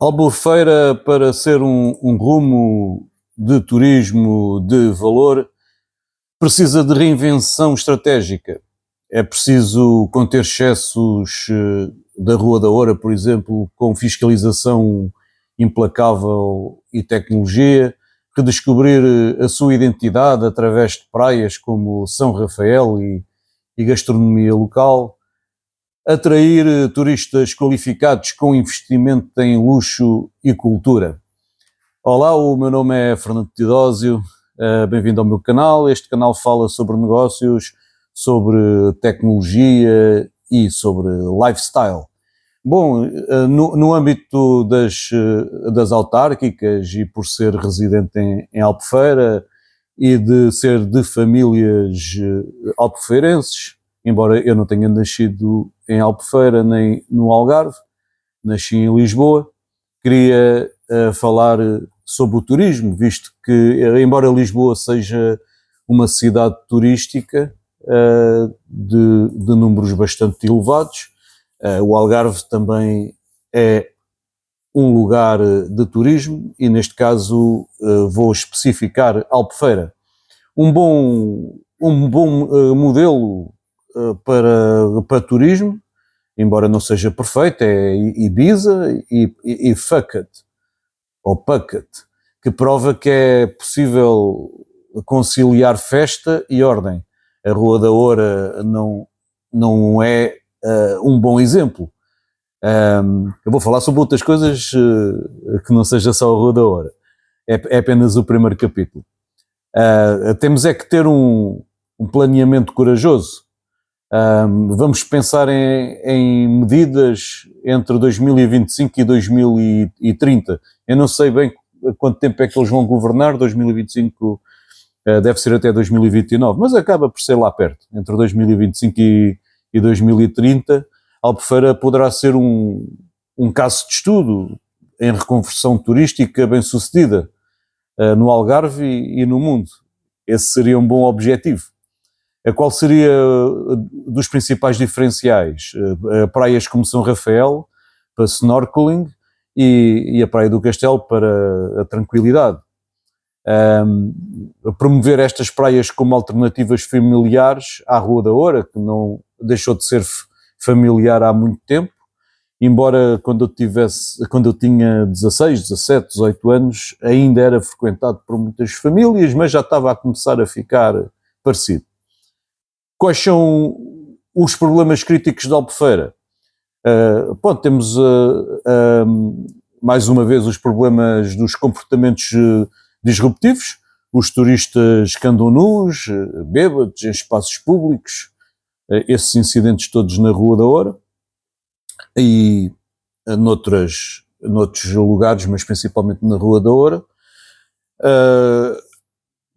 Albufeira, para ser um rumo de turismo de valor, precisa de reinvenção estratégica. É preciso conter excessos da Rua da Oura, por exemplo, com fiscalização implacável e tecnologia, redescobrir a sua identidade através de praias como São Rafael e gastronomia local, atrair turistas qualificados com investimento em luxo e cultura. Olá, o meu nome é Fernando Tidósio, bem-vindo ao meu canal. Este canal fala sobre negócios, sobre tecnologia e sobre lifestyle. Bom, no âmbito das autárquicas e por ser residente em Albufeira e de ser de famílias albufeirenses, embora eu não tenha nascido em Albufeira nem no Algarve, nasci em Lisboa, queria falar sobre o turismo, visto que, embora Lisboa seja uma cidade turística de números bastante elevados, o Algarve também é um lugar de turismo e, neste caso, vou especificar Albufeira. Um bom modelo para turismo, embora não seja perfeito, é Ibiza e Phuket, ou Phuket, que prova que é possível conciliar festa e ordem. A Rua da Oura não é um bom exemplo. Eu vou falar sobre outras coisas que não seja só a Rua da Oura. É apenas o primeiro capítulo. Temos é que ter um planeamento corajoso. Vamos pensar em medidas entre 2025 e 2030. Eu não sei bem quanto tempo é que eles vão governar. 2025 deve ser até 2029, mas acaba por ser lá perto. Entre 2025 e 2030, Albufeira poderá ser um caso de estudo em reconversão turística bem sucedida no Algarve e no mundo. Esse seria um bom objetivo. Qual seria dos principais diferenciais? Praias como São Rafael para snorkeling e a Praia do Castelo para a tranquilidade. Promover estas praias como alternativas familiares à Rua da Oura, que não deixou de ser familiar há muito tempo, embora quando eu tinha 16, 17, 18 anos, ainda era frequentado por muitas famílias, mas já estava a começar a ficar parecido. Quais são os problemas críticos de Albufeira? Temos mais uma vez os problemas dos comportamentos disruptivos, os turistas que andam nus, bêbados, em espaços públicos, esses incidentes todos na Rua da Oura e noutros lugares, mas principalmente na Rua da Oura.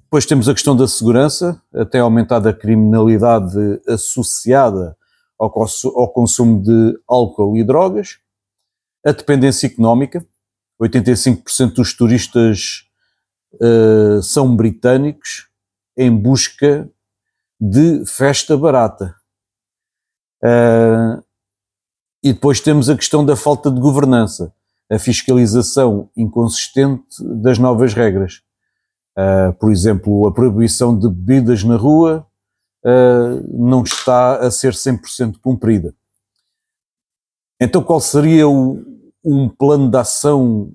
Depois temos a questão da segurança, até aumentada a criminalidade associada ao consumo de álcool e drogas, a dependência económica. 85% dos turistas são britânicos em busca de festa barata. E depois temos a questão da falta de governança, a fiscalização inconsistente das novas regras. Por exemplo, a proibição de bebidas na rua não está a ser 100% cumprida. Então, qual seria um plano de ação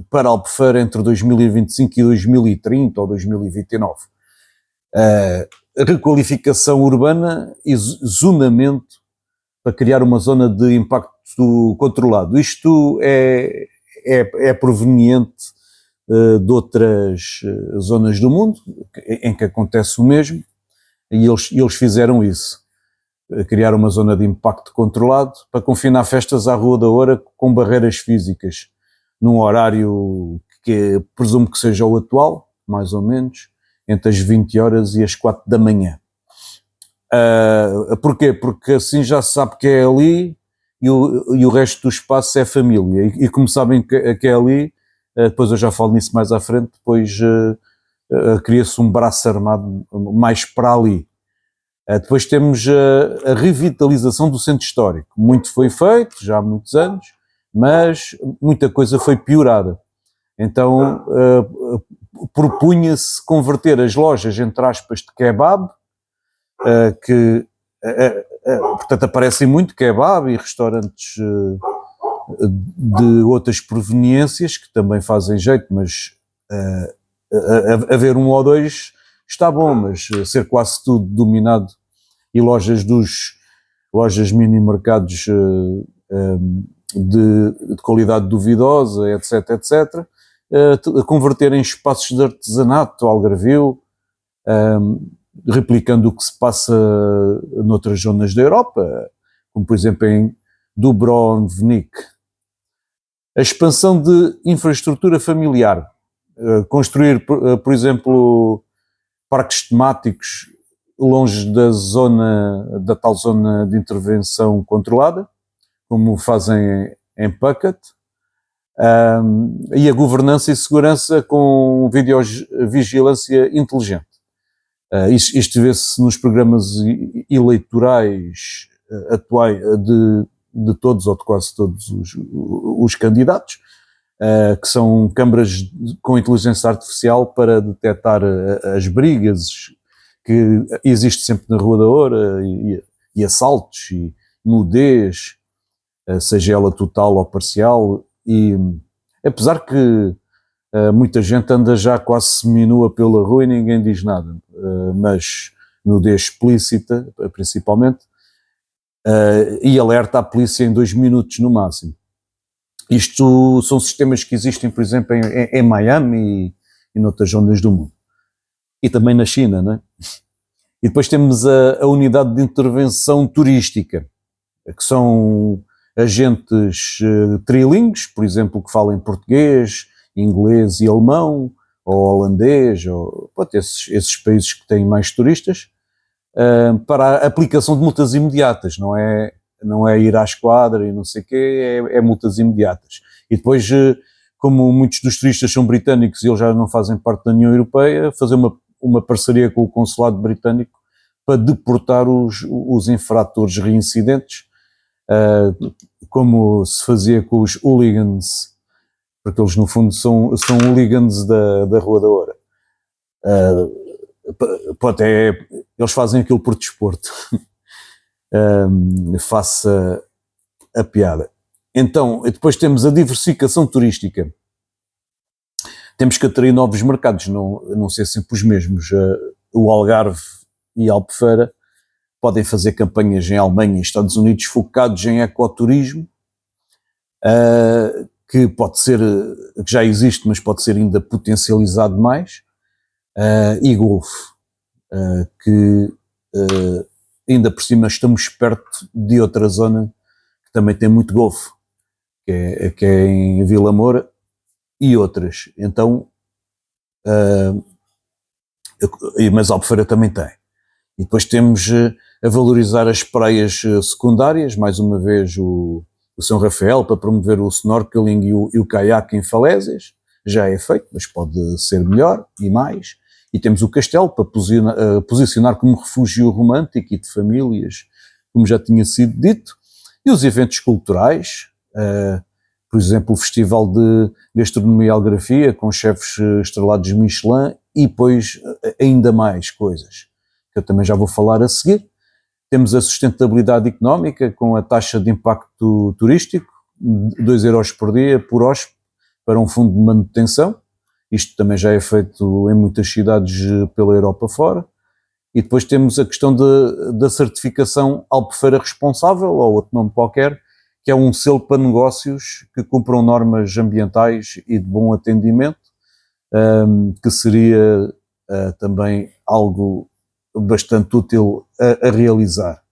para Albufeira entre 2025 e 2030 ou 2029? A requalificação urbana e zonamento para criar uma zona de impacto controlado. Isto é proveniente de outras zonas do mundo em que acontece o mesmo, e eles fizeram isso. Criar uma zona de impacto controlado para confinar festas à Rua da Oura com barreiras físicas, num horário que presumo que seja o atual, mais ou menos, entre as 20 horas e as 4 da manhã. Porquê? Porque assim já se sabe que é ali e o resto do espaço é família. E como sabem que é ali, depois eu já falo nisso mais à frente, depois cria-se um braço armado mais para ali. Depois temos a revitalização do centro histórico. Muito foi feito, já há muitos anos, mas muita coisa foi piorada. Então propunha-se converter as lojas, entre aspas, de kebab, portanto aparecem muito kebab e restaurantes de outras proveniências que também fazem jeito, mas haver um ou dois está bom, mas ser quase tudo dominado e lojas mini-mercados de qualidade duvidosa, etc, etc, converter em espaços de artesanato, algarvio, replicando o que se passa noutras zonas da Europa, como por exemplo em Dubrovnik. A expansão de infraestrutura familiar, construir, por exemplo, parques temáticos longe da tal zona de intervenção controlada, como fazem em Phuket, e a governança e segurança com videovigilância inteligente. Isto vê-se nos programas eleitorais atuais de todos ou de quase todos os candidatos, que são câmaras com inteligência artificial para detectar as brigas que existe sempre na Rua da Oura e assaltos e nudez, seja ela total ou parcial, e apesar que muita gente anda já quase seminua pela rua e ninguém diz nada, mas nudez explícita principalmente, e alerta a polícia em 2 minutos no máximo. Isto são sistemas que existem, por exemplo, em Miami e noutras zonas do mundo. E também na China, não é? E depois temos a unidade de intervenção turística, que são agentes trilingues, por exemplo, que falam português, inglês e alemão, ou holandês, ou esses países que têm mais turistas, para a aplicação de multas imediatas, não é ir à esquadra e não sei o quê, é multas imediatas. E depois, como muitos dos turistas são britânicos e eles já não fazem parte da União Europeia, fazer uma parceria com o consulado britânico para deportar os infratores reincidentes, como se fazia com os hooligans, porque eles no fundo são hooligans da Rua da Oura. Eles fazem aquilo por desporto. Faça a piada. Então, depois temos a diversificação turística. Temos que atrair novos mercados, não ser sempre os mesmos. O Algarve e Albufeira podem fazer campanhas em Alemanha e Estados Unidos focados em ecoturismo, que pode ser, que já existe, mas pode ser ainda potencializado mais, e golfe, que ainda por cima estamos perto de outra zona que também tem muito golfe, que é em Vila Moura e outras. Então, mas Albufeira também tem. E depois temos a valorizar as praias secundárias, mais uma vez o São Rafael, para promover o snorkeling e o caiaque em falésias. Já é feito, mas pode ser melhor e mais. E temos o Castelo para posicionar como refúgio romântico e de famílias, como já tinha sido dito. E os eventos culturais, por exemplo, o Festival de Gastronomia e Algrafia, com chefes estrelados Michelin, e depois ainda mais coisas, que eu também já vou falar a seguir. Temos a sustentabilidade económica, com a taxa de impacto turístico, 2 euros por dia, por hóspede, para um fundo de manutenção. Isto também já é feito em muitas cidades pela Europa fora. E depois temos a questão da certificação Albufeira Responsável, ou outro nome qualquer, que é um selo para negócios que cumpram normas ambientais e de bom atendimento, que seria também algo bastante útil a realizar.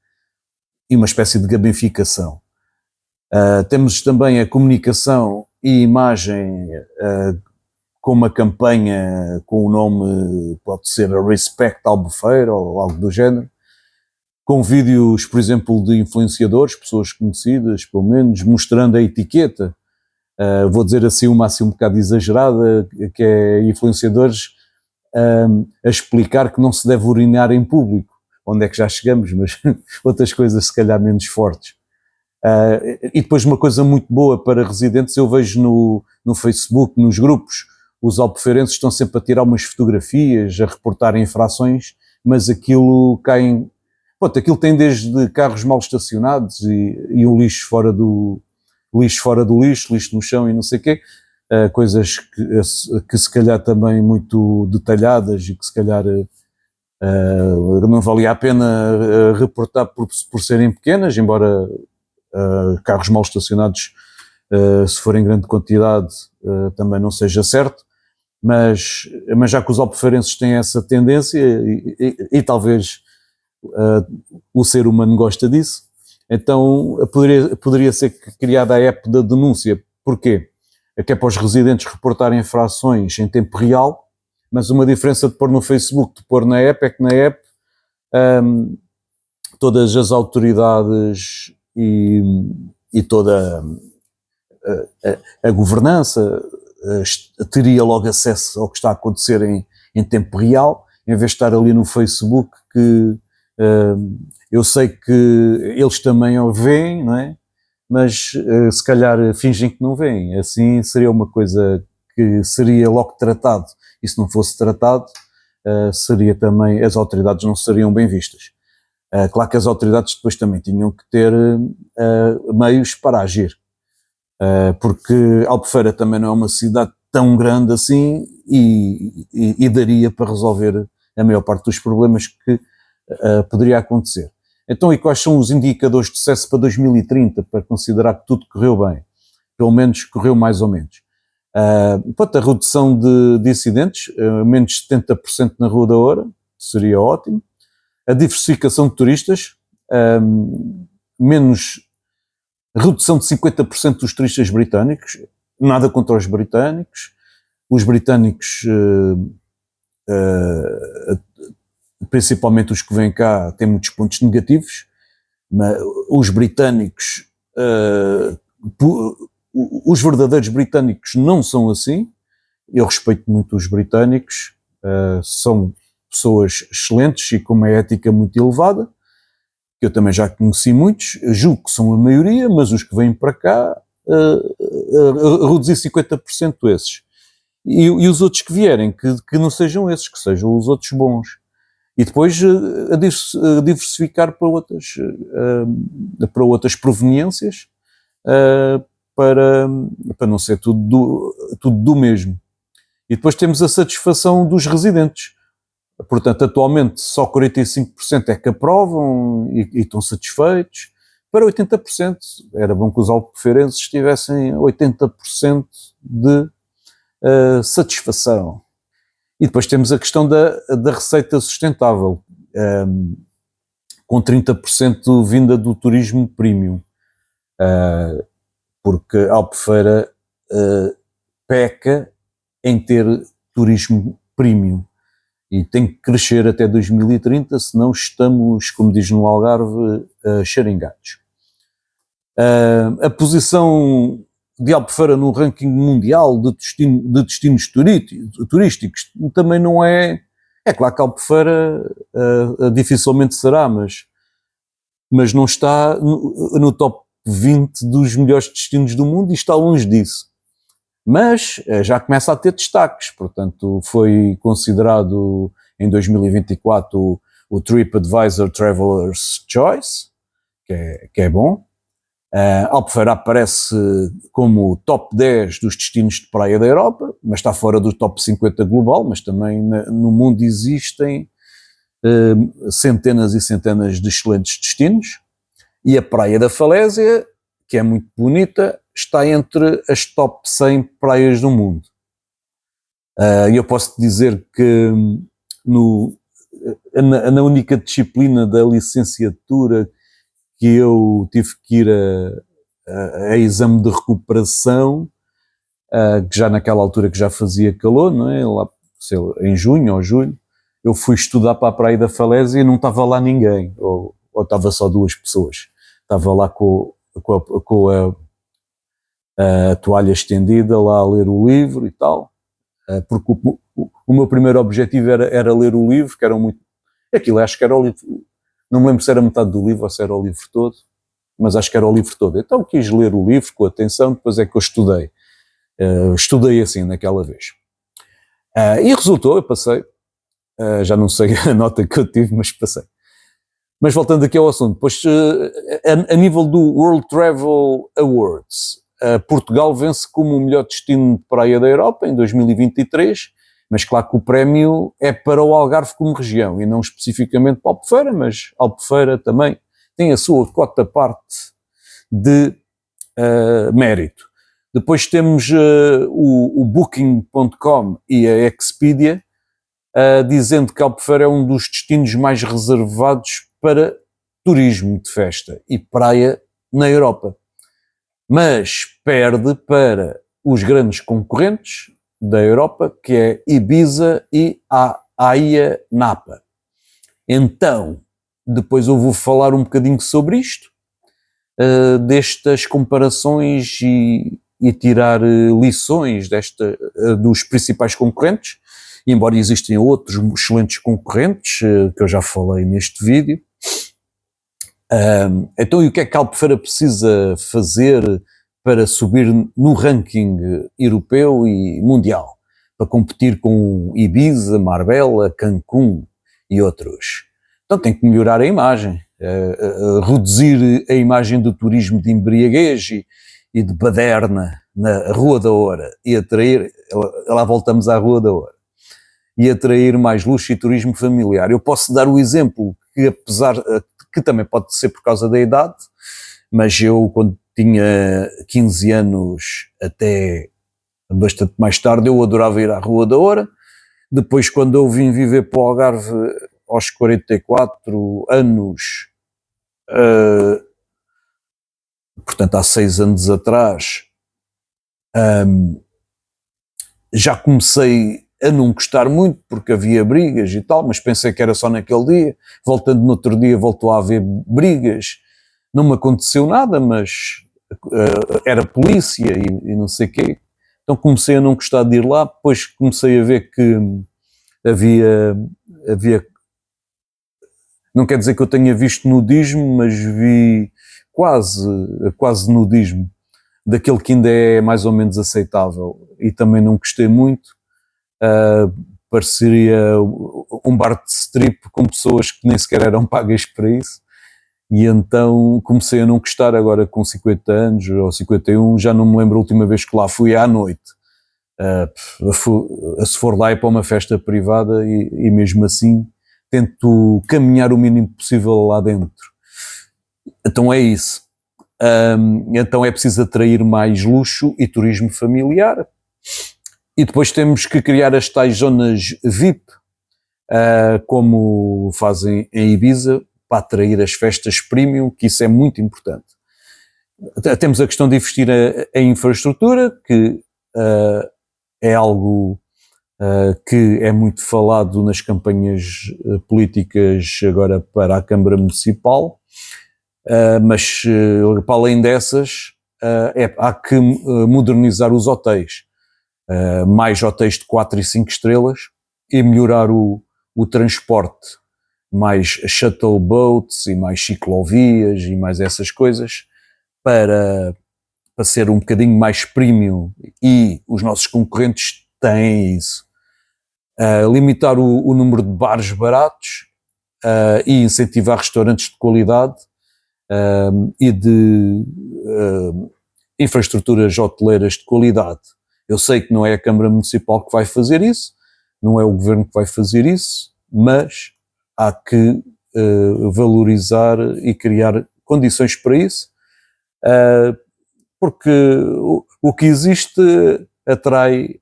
E uma espécie de gamificação. Temos também a comunicação e imagem com uma campanha com o nome, pode ser a Respect Albufeira ou algo do género, com vídeos, por exemplo, de influenciadores, pessoas conhecidas, pelo menos, mostrando a etiqueta. Vou dizer assim uma assim um bocado exagerada, que é influenciadores a explicar que não se deve urinar em público. Onde é que já chegamos, mas outras coisas se calhar menos fortes. E depois uma coisa muito boa para residentes, eu vejo no Facebook, nos grupos, os albufeirenses estão sempre a tirar umas fotografias, a reportar infrações, mas aquilo cai em... Pronto, aquilo tem desde carros mal estacionados e o lixo fora do lixo, lixo no chão e não sei o quê, coisas que se calhar também muito detalhadas e que se calhar não valia a pena reportar por serem pequenas, embora carros mal estacionados, se for em grande quantidade, também não seja certo, mas já que os albufeirenses têm essa tendência e talvez o ser humano gosta disso, então poderia ser criada a app da denúncia. Porquê? É que é para os residentes reportarem infrações em tempo real, mas uma diferença de pôr no Facebook, de pôr na app, é que na app todas as autoridades e toda a governança teria logo acesso ao que está a acontecer em tempo real, em vez de estar ali no Facebook, que eu sei que eles também o veem, não é? Mas se calhar fingem que não veem. Assim seria uma coisa que seria logo tratado, e se não fosse tratado, seria também, as autoridades não seriam bem vistas. Claro que as autoridades depois também tinham que ter meios para agir, porque Albufeira também não é uma cidade tão grande assim e daria para resolver a maior parte dos problemas que poderia acontecer. Então, e quais são os indicadores de sucesso para 2030 para considerar que tudo correu bem? Pelo menos correu mais ou menos. Pronto, a redução de incidentes, menos 70% na Rua da Oura, seria ótimo. A diversificação de turistas, menos redução de 50% dos turistas britânicos, nada contra os britânicos. Os britânicos, principalmente os que vêm cá, têm muitos pontos negativos, mas os britânicos, os verdadeiros britânicos não são assim. Eu respeito muito os britânicos, são pessoas excelentes e com uma ética muito elevada, que eu também já conheci muitos, julgo que são a maioria, mas os que vêm para cá, reduzir 50% esses. E os outros que vierem, que não sejam esses, que sejam os outros bons. E depois a diversificar para outras proveniências, para não ser tudo do mesmo. E depois temos a satisfação dos residentes. Portanto, atualmente só 45% é que aprovam e estão satisfeitos. Para 80%, era bom que os albufeirenses tivessem 80% de satisfação. E depois temos a questão da receita sustentável, com 30% vinda do turismo premium, porque Albufeira peca em ter turismo premium e tem que crescer até 2030, senão estamos, como diz no Algarve, xeringados. A posição de Albufeira no ranking mundial de destinos turísticos também não é... É claro que Albufeira dificilmente será, mas não está no top 20 dos melhores destinos do mundo e está longe disso. Mas já começa a ter destaques, portanto foi considerado em 2024 o TripAdvisor Traveler's Choice, que é bom. Albufeira aparece como top 10 dos destinos de praia da Europa, mas está fora do top 50 global, mas também no mundo existem centenas e centenas de excelentes destinos, e a Praia da Falésia, que é muito bonita, está entre as top 100 praias do mundo. E eu posso dizer que na única disciplina da licenciatura que eu tive que ir a exame de recuperação, que já naquela altura que já fazia calor, não é? Lá, sei lá, em junho ou julho, eu fui estudar para a Praia da Falésia e não estava lá ninguém, ou estava só 2 pessoas. Estava lá com a toalha estendida, lá a ler o livro e tal, porque o meu primeiro objetivo era ler o livro, que era muito... Aquilo acho que era o livro... Não me lembro se era metade do livro ou se era o livro todo. mas acho que era o livro todo. Então quis ler o livro com atenção, depois é que eu estudei. Estudei assim naquela vez. E resultou, eu passei. Já não sei a nota que eu tive, mas passei. Mas voltando aqui ao assunto, pois a nível do World Travel Awards, Portugal vence como o melhor destino de praia da Europa em 2023, mas claro que o prémio é para o Algarve como região e não especificamente para Albufeira, mas Albufeira também tem a sua cota parte de mérito. Depois temos o Booking.com e a Expedia, dizendo que Albufeira é um dos destinos mais reservados para turismo de festa e praia na Europa. Mas perde para os grandes concorrentes da Europa, que é Ibiza e a Aia Napa. Então, depois eu vou falar um bocadinho sobre isto, destas comparações e tirar lições dos principais concorrentes, embora existem outros excelentes concorrentes, que eu já falei neste vídeo. Então, e o que é que a Albufeira precisa fazer para subir no ranking europeu e mundial? Para competir com Ibiza, Marbella, Cancún e outros. Então tem que melhorar a imagem, reduzir a imagem do turismo de embriaguez e de baderna na Rua da Oura e atrair, lá voltamos à Rua da Oura, e atrair mais luxo e turismo familiar. Eu posso dar o exemplo que, apesar que também pode ser por causa da idade, mas eu quando tinha 15 anos até bastante mais tarde, eu adorava ir à Rua da Oura. Depois, quando eu vim viver para o Algarve aos 44 anos, portanto há 6 anos atrás, já comecei a não gostar muito porque havia brigas e tal, mas pensei que era só naquele dia. Voltando no outro dia voltou a haver brigas, não me aconteceu nada, mas era polícia e não sei o quê. Então comecei a não gostar de ir lá, depois comecei a ver que havia, não quer dizer que eu tenha visto nudismo, mas vi quase nudismo, daquele que ainda é mais ou menos aceitável, e também não gostei muito. Pareceria um bar de strip com pessoas que nem sequer eram pagas para isso, e então comecei a não gostar. Agora com 50 anos ou 51, já não me lembro a última vez que lá fui à noite. Se for lá é para uma festa privada e mesmo assim tento caminhar o mínimo possível lá dentro. Então é isso. Então é preciso atrair mais luxo e turismo familiar. E depois temos que criar as tais zonas VIP, como fazem em Ibiza, para atrair as festas premium, que isso é muito importante. Temos a questão de investir em infraestrutura, que é algo que é muito falado nas campanhas políticas agora para a Câmara Municipal, mas para além dessas, há que modernizar os hotéis. Mais hotéis de 4 e 5 estrelas e melhorar o transporte, mais shuttle boats e mais ciclovias e mais essas coisas, para ser um bocadinho mais premium, e os nossos concorrentes têm isso. Limitar o número de bares baratos e incentivar restaurantes de qualidade e de infraestruturas hoteleiras de qualidade. Eu sei que não é a Câmara Municipal que vai fazer isso, não é o Governo que vai fazer isso, mas há que valorizar e criar condições para isso, porque o que existe atrai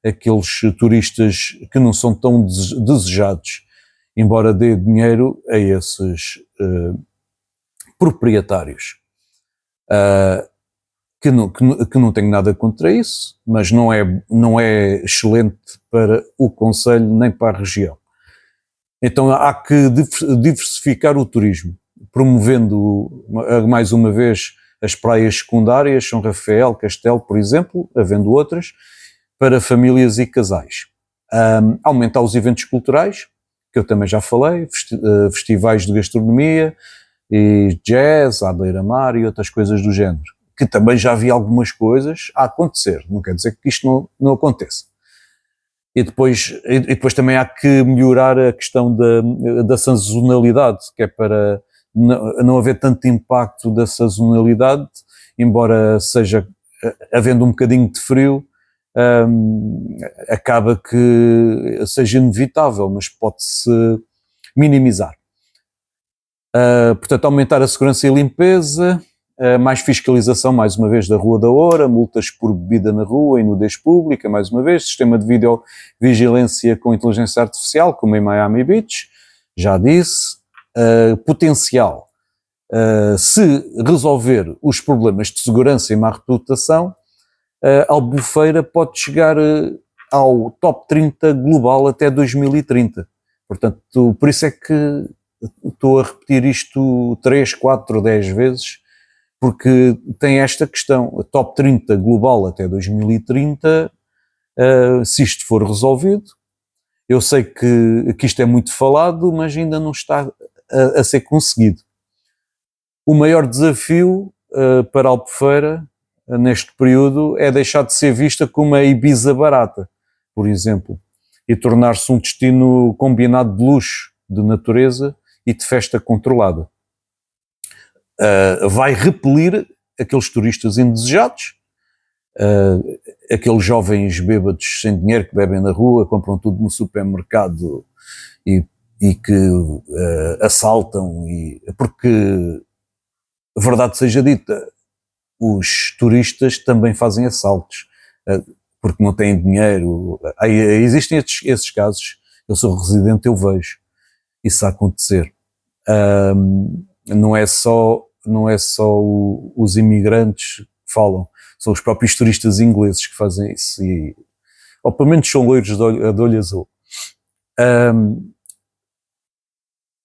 aqueles turistas que não são tão desejados, embora dê dinheiro a esses proprietários. Que não tenho nada contra isso, mas não é excelente para o concelho nem para a região. Então há que diversificar o turismo, promovendo mais uma vez as praias secundárias, São Rafael, Castelo, por exemplo, havendo outras, para famílias e casais. Aumentar os eventos culturais, que eu também já falei, festivais de gastronomia, e jazz, à beira-mar e outras coisas do género, que também já vi algumas coisas a acontecer, não quer dizer que isto não aconteça. E depois também há que melhorar a questão da sazonalidade, que é para não haver tanto impacto da sazonalidade, embora seja havendo um bocadinho de frio, acaba que seja inevitável, mas pode-se minimizar. Portanto, aumentar a segurança e limpeza, mais fiscalização, mais uma vez, da Rua da Oura, multas por bebida na rua e nudez pública, mais uma vez, sistema de videovigilância com inteligência artificial, como em Miami Beach, já disse, potencial. Se resolver os problemas de segurança e má reputação, Albufeira pode chegar ao top 30 global até 2030. Portanto, por isso é que estou a repetir isto 3, 4, 10 vezes, porque tem esta questão, a top 30 global até 2030, se isto for resolvido, eu sei que isto é muito falado, mas ainda não está a ser conseguido. O maior desafio para Albufeira, neste período, é deixar de ser vista como a Ibiza barata, por exemplo, e tornar-se um destino combinado de luxo, de natureza e de festa controlada. Vai repelir aqueles turistas indesejados, aqueles jovens bêbados sem dinheiro que bebem na rua, compram tudo no supermercado e que assaltam, porque, a verdade seja dita, os turistas também fazem assaltos, porque não têm dinheiro. Existem esses casos, eu sou residente, eu vejo isso a acontecer. Não é só os imigrantes que falam, são os próprios turistas ingleses que fazem isso, ou pelo menos são loiros de olho azul.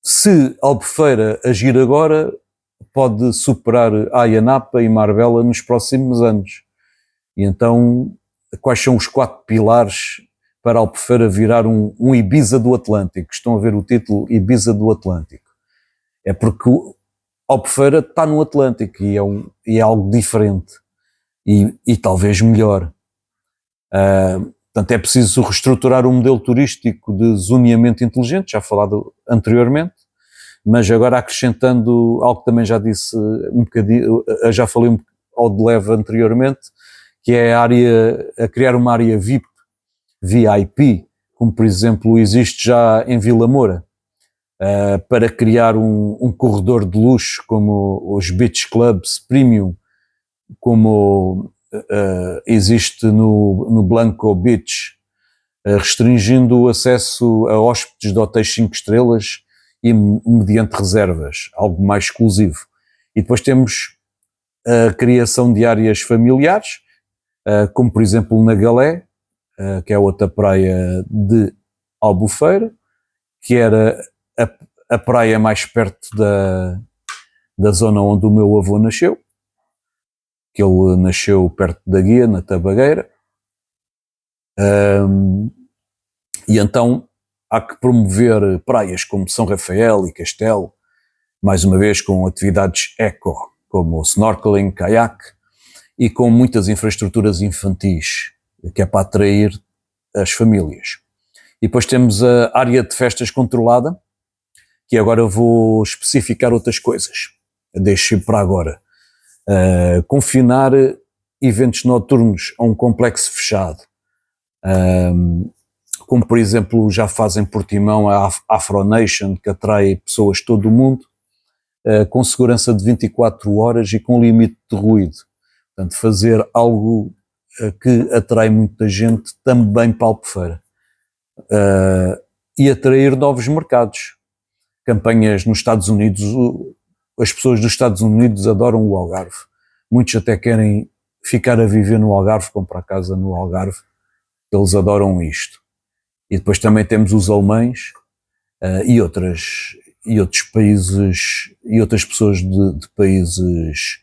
Se Albufeira agir agora, pode superar Aia Napa e Marbella nos próximos anos. E então, quais são os 4 pilares para Albufeira virar um Ibiza do Atlântico? Estão a ver o título Ibiza do Atlântico. É porque Albufeira está no Atlântico e é algo diferente e talvez melhor. Portanto, é preciso reestruturar o modelo turístico de zoneamento inteligente, já falado anteriormente, mas agora acrescentando algo que também já disse um bocadinho, já falei ao de leve anteriormente, que é a criar uma área VIP, como por exemplo existe já em Vila Moura, para criar um corredor de luxo como os beach clubs premium, como existe no Blanco Beach, restringindo o acesso a hóspedes de hotéis 5 estrelas e mediante reservas, algo mais exclusivo. E depois temos a criação de áreas familiares, como por exemplo na Galé, que é outra praia de Albufeira, que era a praia mais perto da zona onde o meu avô nasceu, que ele nasceu perto da Guia, na Tabagueira, e então há que promover praias como São Rafael e Castelo, mais uma vez com atividades eco, como snorkeling, caiaque, e com muitas infraestruturas infantis, que é para atrair as famílias. E depois temos a área de festas controlada, que agora eu vou especificar outras coisas. Deixo para agora. Confinar eventos noturnos a um complexo fechado, como por exemplo já fazem Portimão a Afro Nation, que atrai pessoas de todo o mundo, com segurança de 24 horas e com limite de ruído. Portanto, fazer algo que atrai muita gente também para Albufeira. E atrair novos mercados. Campanhas nos Estados Unidos, as pessoas dos Estados Unidos adoram o Algarve. Muitos até querem ficar a viver no Algarve, comprar casa no Algarve. Eles adoram isto. E depois também temos os alemães e outros países e outras pessoas de países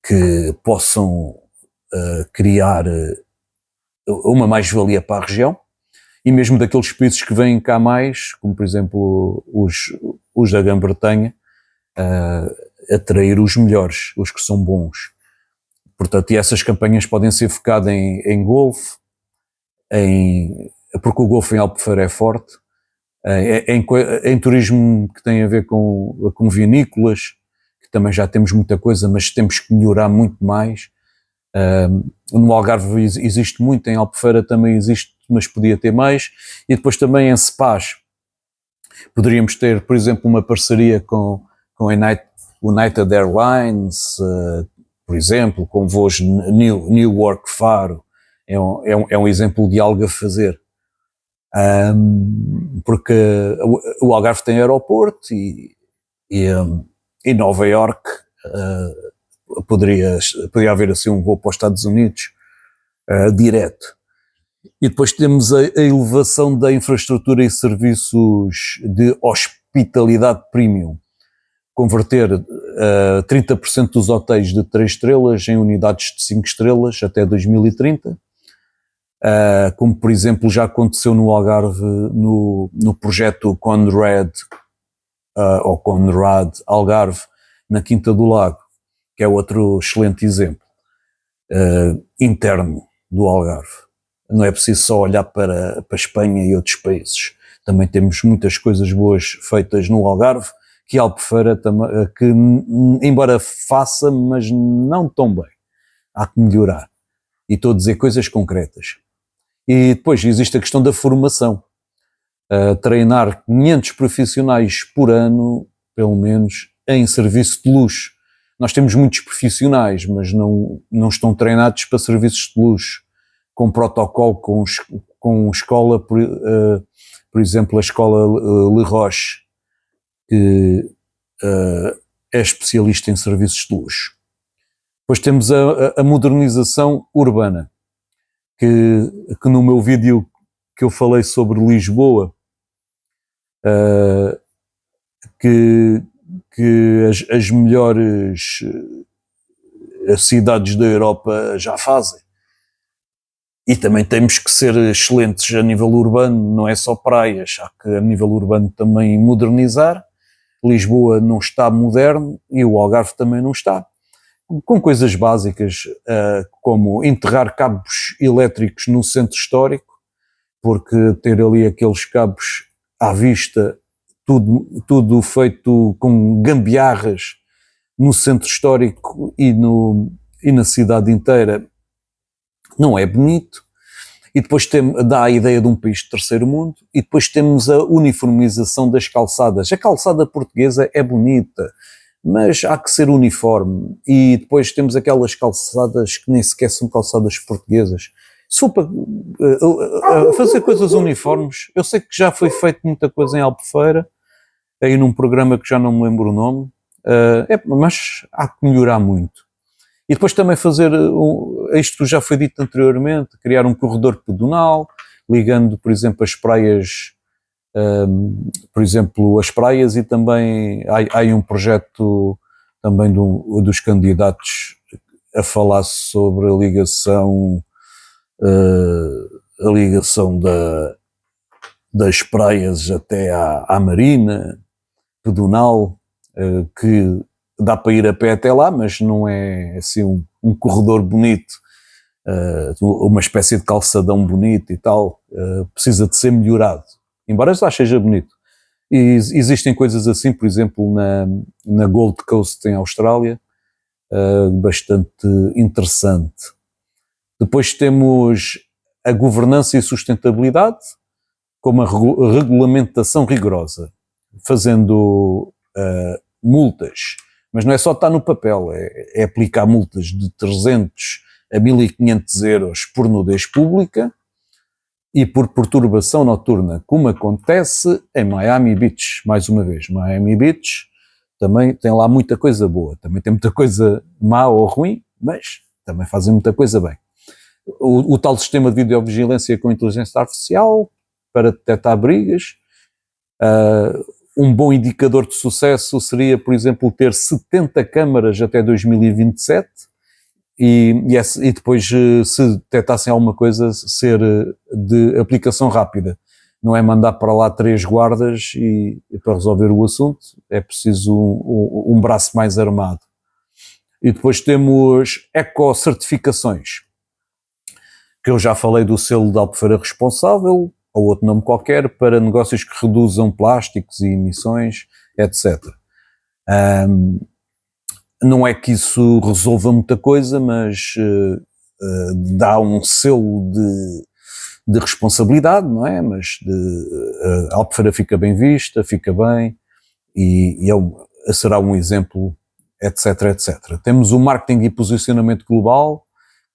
que possam criar uma mais-valia para a região. e mesmo daqueles países que vêm cá mais, como por exemplo os da Grã-Bretanha, atrair os melhores, os que são bons. Portanto, e essas campanhas podem ser focadas em golfe, porque o golfe em Albufeira é forte, em turismo que tem a ver com vinícolas, que também já temos muita coisa, mas temos que melhorar muito mais. No Algarve existe muito, em Albufeira também existe, mas podia ter mais. E depois também em spas, poderíamos ter, por exemplo, uma parceria com United Airlines, por exemplo, com voos Newark Faro, é um exemplo de algo a fazer. Porque o Algarve tem aeroporto e Nova Iorque poderia haver assim um voo para os Estados Unidos direto. E depois temos a elevação da infraestrutura e serviços de hospitalidade premium, converter 30% dos hotéis de 3 estrelas em unidades de 5 estrelas até 2030, como por exemplo já aconteceu no Algarve no projeto Conrad ou Conrad Algarve, na Quinta do Lago, que é outro excelente exemplo interno do Algarve. Não é preciso só olhar para a Espanha e outros países. Também temos muitas coisas boas feitas no Algarve, que Albufeira, que embora faça, mas não tão bem. Há que melhorar. E estou a dizer coisas concretas. E depois existe a questão da formação. Treinar 500 profissionais por ano, pelo menos, em serviço de luxo. Nós temos muitos profissionais, mas não estão treinados para serviços de luxo, com protocolo, com escola, por exemplo, a escola Le Roche, que é especialista em serviços de luxo. Depois temos a modernização urbana, que no meu vídeo que eu falei sobre Lisboa, que as melhores cidades da Europa já fazem. E também temos que ser excelentes a nível urbano, não é só praias, há que a nível urbano também modernizar. Lisboa não está moderno e o Algarve também não está. Com coisas básicas, como enterrar cabos elétricos no centro histórico, porque ter ali aqueles cabos à vista, tudo feito com gambiarras no centro histórico e na cidade inteira, não é bonito. E depois dá a ideia de um país de terceiro mundo. E depois temos a uniformização das calçadas. A calçada portuguesa é bonita, mas há que ser uniforme. E depois temos aquelas calçadas que nem sequer são calçadas portuguesas. Se for para fazer coisas uniformes, eu sei que já foi feito muita coisa em Albufeira, aí num programa que já não me lembro o nome, mas há que melhorar muito. E depois também fazer, isto já foi dito anteriormente, criar um corredor pedonal, ligando, por exemplo, as praias, as praias, e também há um projeto também dos candidatos a falar sobre a ligação das praias até à marina pedonal, que dá para ir a pé até lá, mas não é assim um corredor bonito, uma espécie de calçadão bonito e tal, precisa de ser melhorado, embora já seja bonito. E existem coisas assim, por exemplo, na Gold Coast em Austrália, bastante interessante. Depois temos a governança e sustentabilidade, com uma regulamentação rigorosa, fazendo multas, mas não é só estar no papel, é aplicar multas de 300 a 1.500 euros por nudez pública e por perturbação noturna, como acontece em Miami Beach. Mais uma vez, Miami Beach também tem lá muita coisa boa, também tem muita coisa má ou ruim, mas também fazem muita coisa bem. O tal sistema de videovigilância com inteligência artificial para detectar brigas. Um bom indicador de sucesso seria, por exemplo, ter 70 câmaras até 2027 e depois, se detectassem alguma coisa, ser de aplicação rápida. Não é mandar para lá 3 guardas e para resolver o assunto, é preciso um braço mais armado. E depois temos ecocertificações, que eu já falei do selo da Albufeira Responsável, ou outro nome qualquer, para negócios que reduzam plásticos e emissões, etc. Não é que isso resolva muita coisa, mas dá um selo de responsabilidade, não é? Mas a Albufeira fica bem vista, fica bem, e será um exemplo, etc, etc. Temos o marketing e posicionamento global,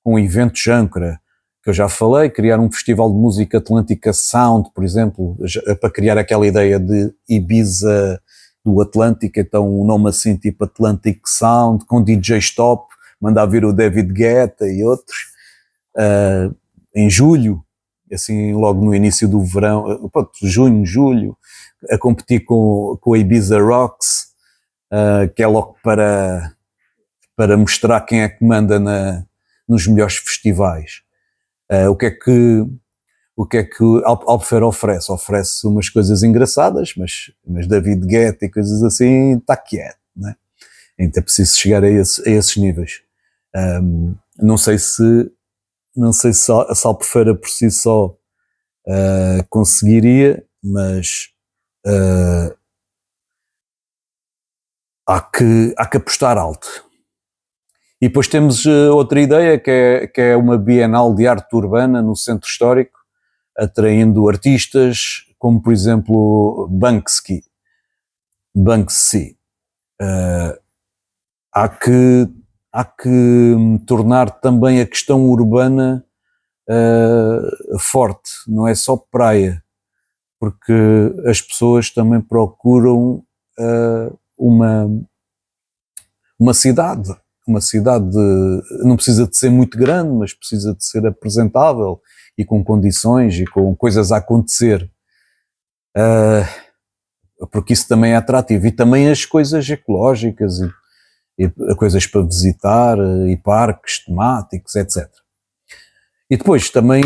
com eventos âncora, que eu já falei, criar um festival de música Atlântica Sound, por exemplo, para criar aquela ideia de Ibiza do Atlântico, então o nome assim tipo Atlantic Sound, com DJ Stop, mandar vir o David Guetta e outros, em julho, assim logo no início do verão, pronto, junho, julho, a competir com a Ibiza Rocks, que é logo para mostrar quem é que manda nos melhores festivais. O que é que a Albufeira oferece? Oferece umas coisas engraçadas, mas David Guetta e coisas assim, está quieto, né? Então é preciso chegar a esses níveis. Não sei se a Albufeira por si só conseguiria, mas há que apostar alto. E depois temos outra ideia, que é uma Bienal de Arte Urbana no Centro Histórico, atraindo artistas como, por exemplo, Banksy. Há que tornar também a questão urbana forte, não é só praia, porque as pessoas também procuram uma cidade. Uma cidade não precisa de ser muito grande, mas precisa de ser apresentável e com condições e com coisas a acontecer, porque isso também é atrativo. E também as coisas ecológicas e coisas para visitar e parques temáticos, etc. E depois também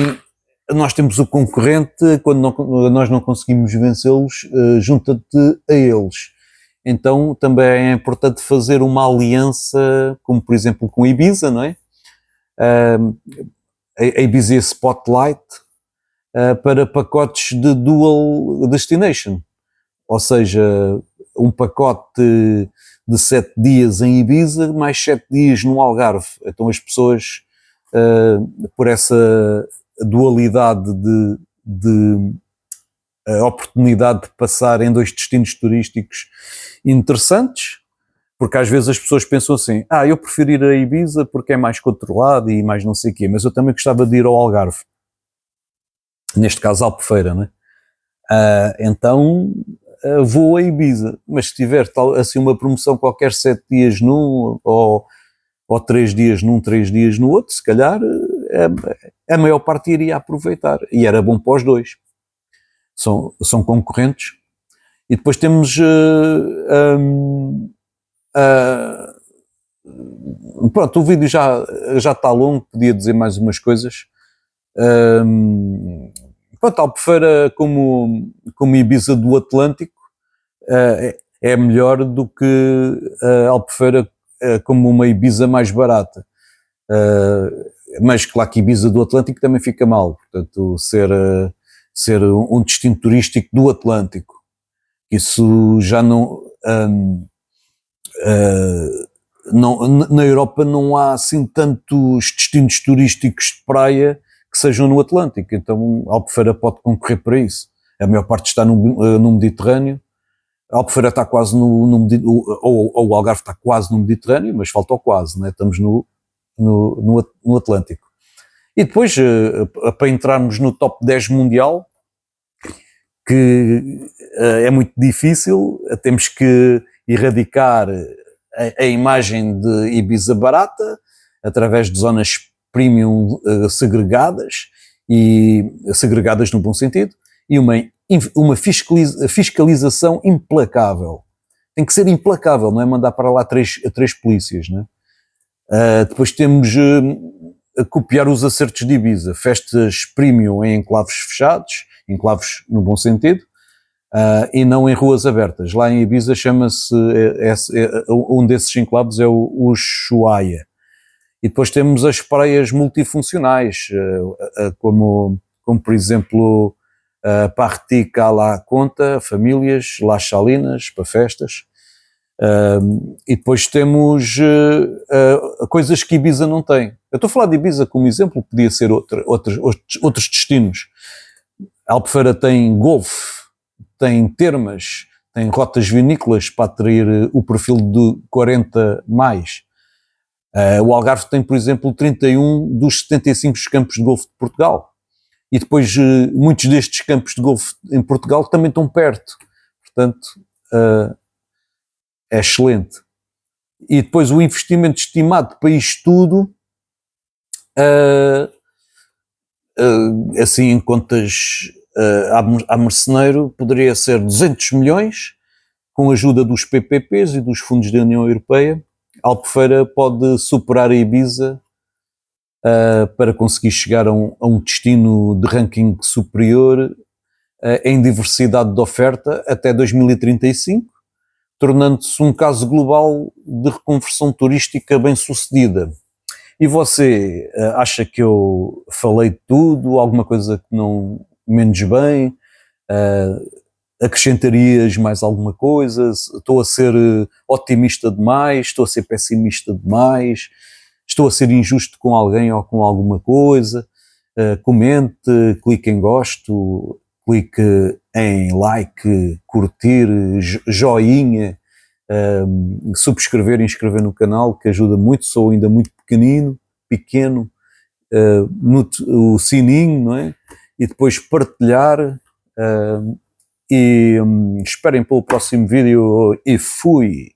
nós temos o concorrente, quando nós não conseguimos vencê-los, junta-te a eles. Então também é importante fazer uma aliança, como por exemplo com Ibiza, não é? A Ibiza Spotlight, para pacotes de dual destination, ou seja, um pacote de 7 dias em Ibiza, mais 7 dias no Algarve. Então as pessoas, por essa dualidade de a oportunidade de passar em 2 destinos turísticos interessantes, porque às vezes as pessoas pensam assim, eu prefiro ir a Ibiza porque é mais controlado e mais não sei o quê, mas eu também gostava de ir ao Algarve, neste caso Albufeira, não é? Então vou a Ibiza, mas se tiver assim uma promoção qualquer 7 dias num ou 3 dias num, 3 dias no outro, se calhar a maior parte iria aproveitar, e era bom para os dois. São concorrentes. E depois temos pronto, o vídeo já está longo, podia dizer mais umas coisas. Pronto, a Albufeira como Ibiza do Atlântico é melhor do que a Albufeira como uma Ibiza mais barata. Mas claro que Ibiza do Atlântico também fica mal, portanto ser um destino turístico do Atlântico. Isso já não, na Europa não há assim tantos destinos turísticos de praia que sejam no Atlântico, então a Albufeira pode concorrer para isso. A maior parte está no Mediterrâneo, a Albufeira está quase ou o Algarve está quase no Mediterrâneo, mas falta o quase, né? Estamos no Atlântico. E depois, para entrarmos no top 10 mundial, que é muito difícil, temos que erradicar a imagem de Ibiza barata através de zonas premium segregadas no bom sentido, e uma fiscalização implacável. Tem que ser implacável, não é mandar para lá três polícias, não é? Depois temos a copiar os acertos de Ibiza, festas premium em enclaves fechados, enclaves no bom sentido, e não em ruas abertas. Lá em Ibiza chama-se, um desses enclaves é o Ushuaia. E depois temos as praias multifuncionais, como por exemplo a Partica lá conta, famílias, Las Salinas, para festas. E depois temos coisas que Ibiza não tem. Eu estou a falar de Ibiza como exemplo, podia ser outros destinos. A Albufeira tem golfe, tem termas, tem rotas vinícolas para atrair o perfil de 40 mais. O Algarve tem, por exemplo, 31 dos 75 campos de golfe de Portugal. E depois muitos destes campos de golfe em Portugal também estão perto. Portanto, é excelente. E depois o investimento estimado para isto tudo, assim em contas a merceneiro, poderia ser 200 milhões, com a ajuda dos PPPs e dos fundos da União Europeia. A Albufeira pode superar a Ibiza para conseguir chegar a um destino de ranking superior em diversidade de oferta até 2035, tornando-se um caso global de reconversão turística bem sucedida. E você acha que eu falei de tudo, alguma coisa que não menos bem? Acrescentarias mais alguma coisa? Estou a ser otimista demais? Estou a ser pessimista demais? Estou a ser injusto com alguém ou com alguma coisa? Comente, clique em gosto, clique em like, curtir, joinha, subscrever e inscrever no canal, que ajuda muito. Sou ainda muito pequeno, o sininho, não é? E depois partilhar, e esperem pelo próximo vídeo, e fui!